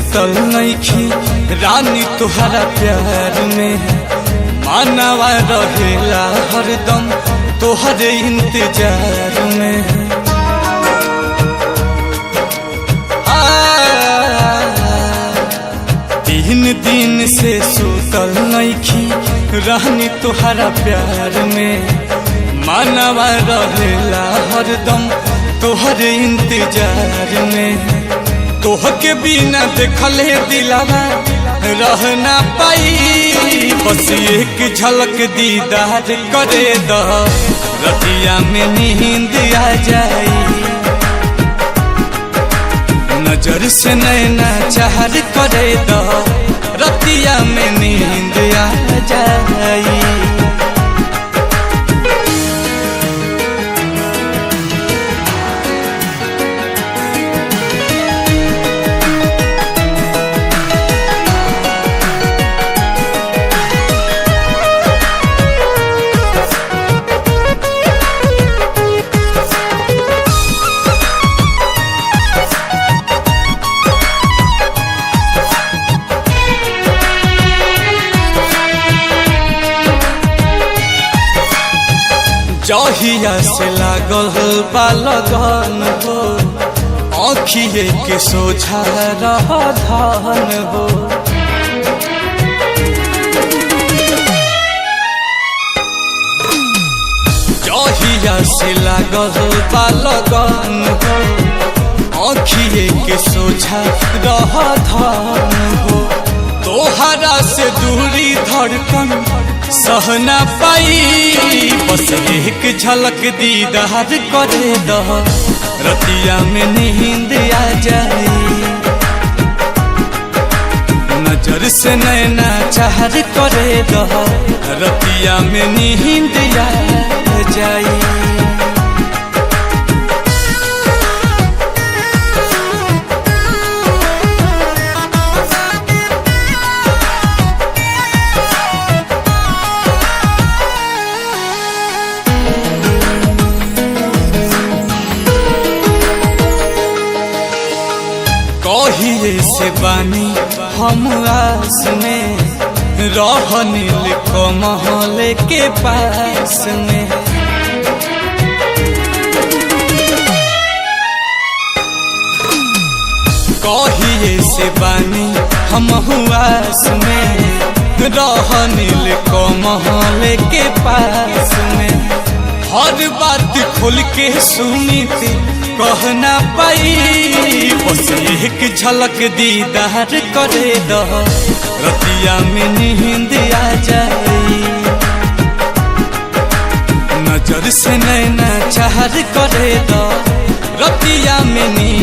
सुतल नइखी रानी तुहरा प्यार में, मानवा रहेला हरदम तोहरे इंतजार में। तीन दिन से सुतल नइखी रानी तुहरा प्यार में, मानवा रहेला हरदम तोहरे इंतजार में। तोहके बिना देखले दिलवा रह ना पाई, बस एक झलक दीदार करे द रतिया में नींद आ जाई। नजर से नैना चाहर करे द रतिया में नींद आ जाई। जहिया से लागल बा लगन हो, आँखिए के सोझा रह धन हो। जहिया से लागल बा लगन हो, आँखिए के सोझा रह धन हो। तोहरा से दूरी धड़कन सह ना पाई, बस एक झलक दीदार करे द रतिया में नींद आ जाई। नजर से नैना चाहर करे द रतिया में नींद आ जाई। कहिए से बानी हम आस में, रहनिल कमल के पास में। कहिए से बानी हम आस में, रहनिल कमल के पास में। हर बात खोल के सुनी थी कह ना पाई, बस एक झलक दीदार करे द रतिया में नींद आ जाई। नजर से नैना चाहर करे द रतिया में नींद